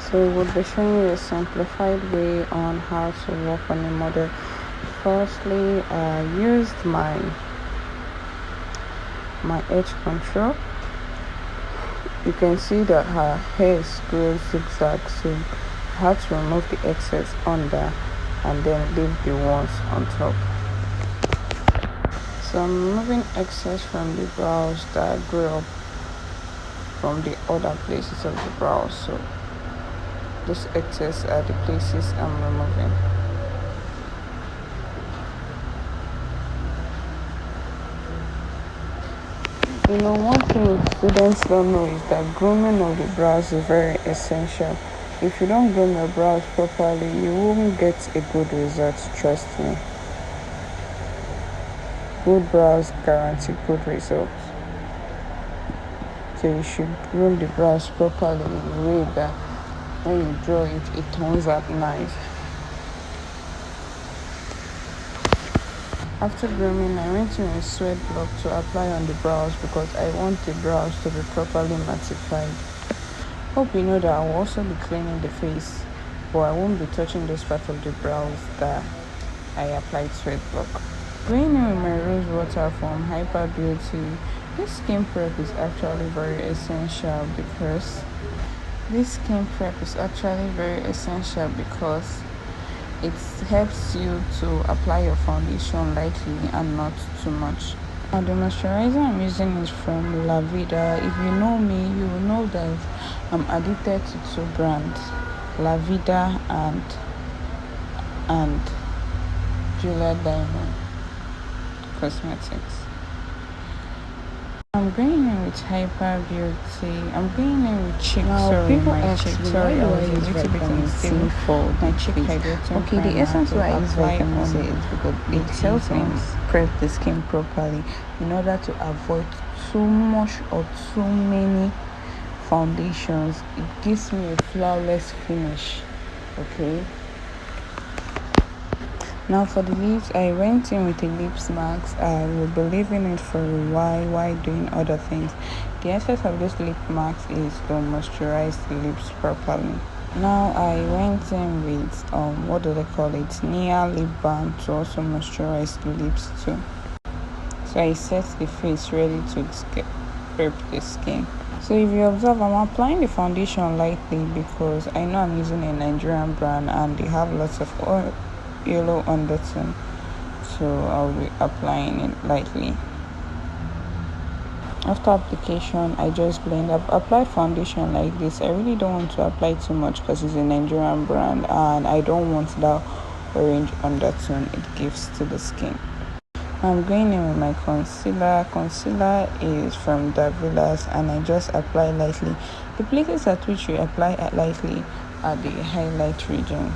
So we'll be showing you a simplified way on how to work on a model. Firstly, I used my edge control. You can see that her hair is growing zigzag, so I had to remove the excess under and then leave the ones on top. So I'm removing excess from the brows that grew up from the other places of the brows. So this excess are the places I'm removing. One thing students don't know is that grooming of the brows is very essential. If you don't groom your brows properly, you won't get a good result, trust me. Good brows guarantee good results. So you should groom the brows properly in a way that when you draw it, it turns out nice. After grooming, I went in a sweat block to apply on the brows because I want the brows to be properly mattified. Hope you know that I will also be cleaning the face, but I won't be touching this part of the brows that I applied sweat block. Going in with my rose water from Hyper Beauty, this skin prep is actually very essential because it helps you to apply your foundation lightly and not too much. Now the moisturizer I'm using is from La Vida. If you know me, you will know that I'm addicted to two brands, La Vida and Julia Diamond Cosmetics. I'm going in with Hyper Beauty. I'm going in with cheek. People ask me, why do I use vitamin C for my cheek hydrating? Okay, the essence why I use vitamin C is because it helps me prep the skin properly in order to avoid too much or too many foundations. It gives me a flawless finish. Okay. Now for the lips, I went in with a lips mask. I will be leaving it for a while doing other things. The essence of this lip mask is to moisturize the lips properly. Now I went in with what do they call it? Nia lip balm to also moisturize the lips too. So I set the face ready to prep the skin. So if you observe, I'm applying the foundation lightly because I know I'm using a Nigerian brand and they have lots of yellow undertone, so I'll be applying it lightly. After application, I just blend. I've applied foundation like this. I really don't want to apply too much because it's a Nigerian brand and I don't want that orange undertone it gives to the skin. I'm going in with my concealer. Concealer is from Davilas and I just apply lightly. The places at which you apply lightly are the highlight region.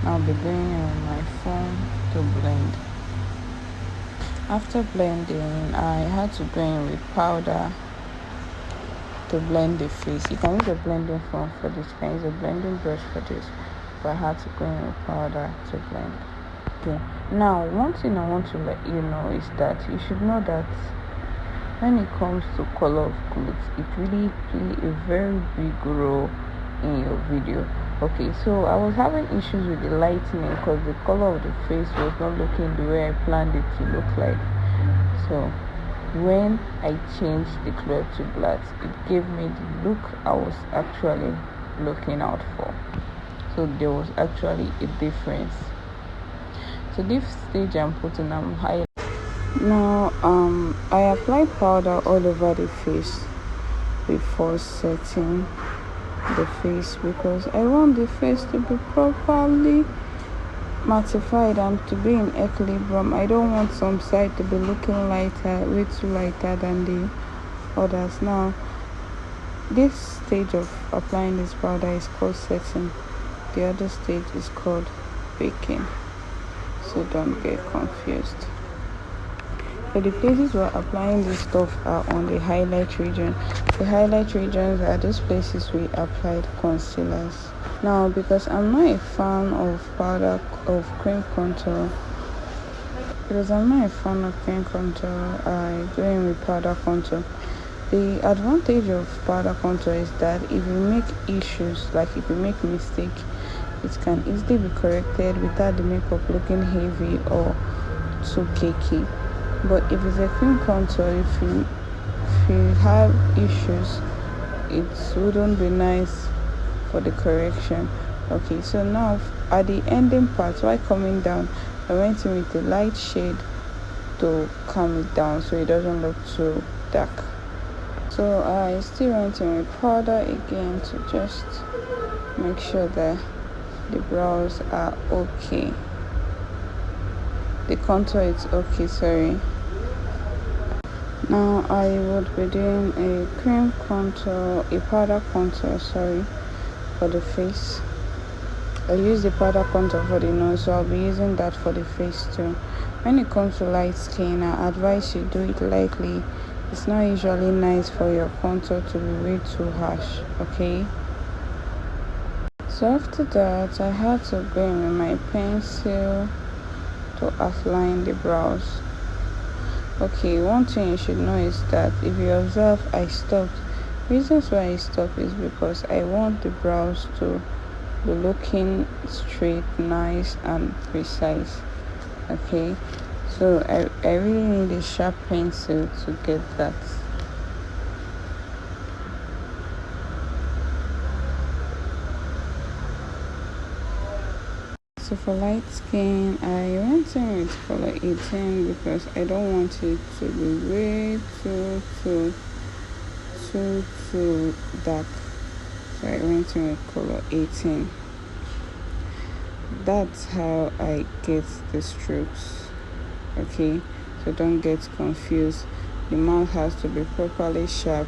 I'll be going in with my phone to blend. After blending, I had to go in with powder to blend the face. You can use a blending phone for this, you can use a blending brush for this, but I had to go in with powder to blend. Okay. Now, one thing I want to let you know is that you should know that when it comes to color of clothes, it really plays a very big role in your video. Okay, so I was having issues with the lighting because the color of the face was not looking the way I planned it to look like. So when I changed the cloth to black, it gave me the look I was actually looking out for. So there was actually a difference. So this stage I'm putting highlight. Now I apply powder all over the face before setting the face because I want the face to be properly mattified and to be in equilibrium. I don't want some side to be looking lighter, way too lighter than the others. Now this stage of applying this powder is called setting. The other stage is called baking, so don't get confused. So the places we're applying this stuff are on the highlight region. The highlight regions are those places we applied concealers. Now, because I'm not a fan of cream contour, I go in with powder contour. The advantage of powder contour is that if you make issues, like if you make mistake, it can easily be corrected without the makeup looking heavy or too cakey. But if it's a cream contour, if you have issues, it wouldn't be nice for the correction. Okay, so now at the ending part, while coming down, I went in with a light shade to calm it down so it doesn't look too dark. So I still went in with powder again to just make sure that the brows are okay. The contour is okay, sorry. Now I would be doing a powder contour, for the face. I use the powder contour for the nose, so I'll be using that for the face too. When it comes to light skin, I advise you do it lightly. It's not usually nice for your contour to be way too harsh, okay? So after that, I had to go in with my pencil to outline the brows. Okay, one thing you should know is that if you observe, I stopped. Reasons why I stopped is because I want the brows to be looking straight, nice and precise. Okay, so I really need a sharp pencil to get that. So for light skin, I went in with color 18 because I don't want it to be way too dark. So I went in with color 18. That's how I get the strokes. Okay, so don't get confused. The mouth has to be properly sharp,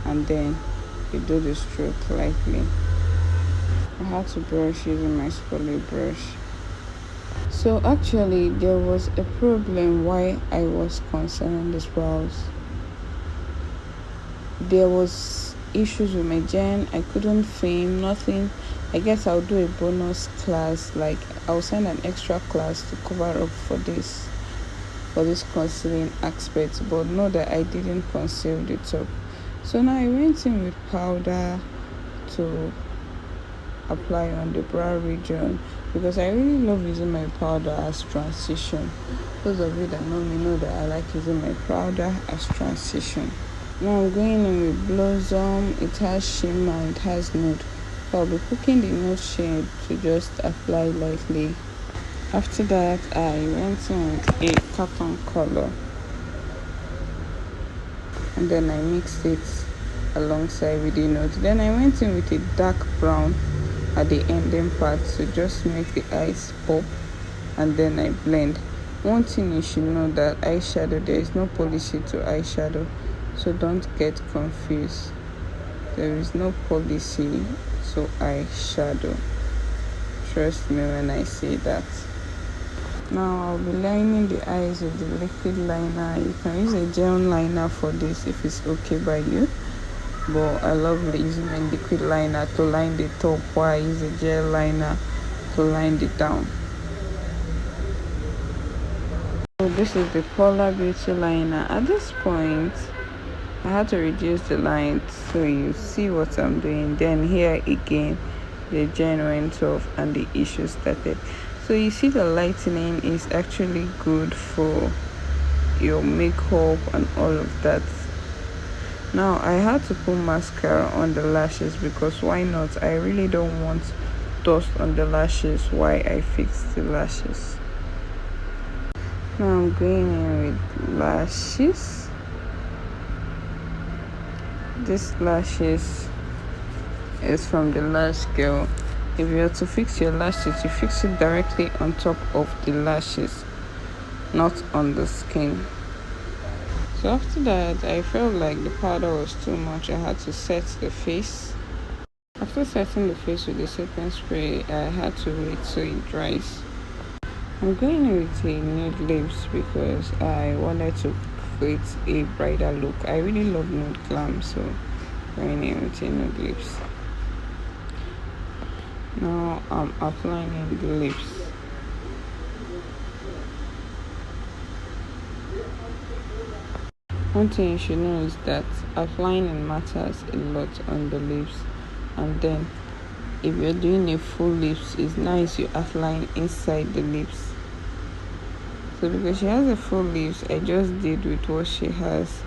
and then you do the stroke lightly. I had to brush using my spoolie brush. So actually there was a problem why I was concerning these brows. There was issues with my gen. I couldn't film nothing. I guess I'll do a bonus class, like I'll send an extra class to cover up for this concealing aspect, but know that I didn't conceal the top. So now I went in with powder to apply on the brow region because I really love using my powder as transition. Those of you that know me know that I like using my powder as transition. Now I'm going in with Blossom. It has shimmer, it has nude. So I'll be cooking the nude shade to just apply lightly. After that, I went in with a cotton color and then I mixed it alongside with the nude. Then I went in with a dark brown at the ending part to just make the eyes pop, and then I blend. One thing you should know that eyeshadow, there is no policy to eyeshadow, so don't get confused. There is no policy to eyeshadow. Trust me when I say that. Now I'll be lining the eyes with the liquid liner. You can use a gel liner for this if it's okay by you, but I love using a liquid liner to line the top while I use a gel liner to line it down. So this is the Polar Beauty liner. At this point I had to reduce the line so you see what I'm doing. Then here again the gel went off and the issue started. So you see the lightening is actually good for your makeup and all of that. Now I had to put mascara on the lashes because why not? I really don't want dust on the lashes while I fix the lashes. Now I'm going in with lashes. This lashes is from the Lash Girl. If you are to fix your lashes, you fix it directly on top of the lashes, not on the skin. So after that, I felt like the powder was too much. I had to set the face. After setting the face with the setting spray, I had to wait so it dries. I'm going with a nude lips because I wanted to create a brighter look. I really love nude glam, so going in with a nude lips. Now I'm applying the lips. One thing you should know is that outlining matters a lot on the lips, and then if you're doing a full lips, it's nice you outline inside the lips. So because she has a full lips, I just did with what she has,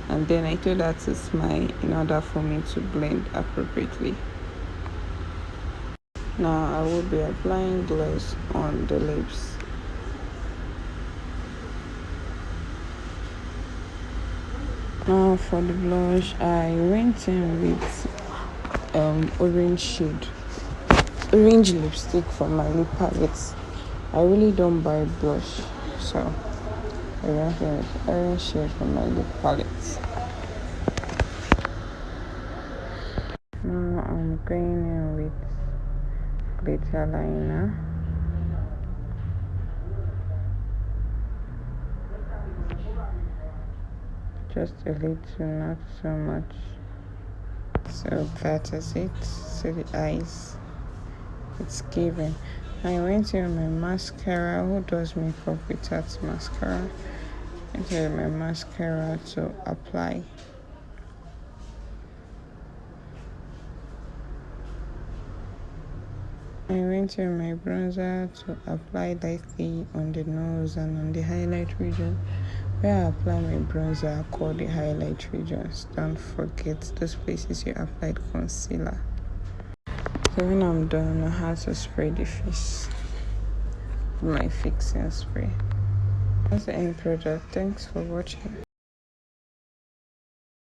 and then I told her to smile in order for me to blend appropriately. Now I will be applying gloss on the lips. Now for the blush, I went in with orange lipstick from my lip palette. I really don't buy blush, so I went in with orange shade from my lip palette. Now I'm going in with glitter liner. Just a little, not so much. So that is it. So the eyes, it's giving. I went in my mascara. Who does makeup without mascara? Into my mascara to apply. I went in my bronzer to apply lightly on the nose and on the highlight region. Where I apply my bronzer, I call the highlight regions. Don't forget those places you applied concealer. So when I'm done, I have to spray the face with my fixing spray. That's the end product. Thanks for watching.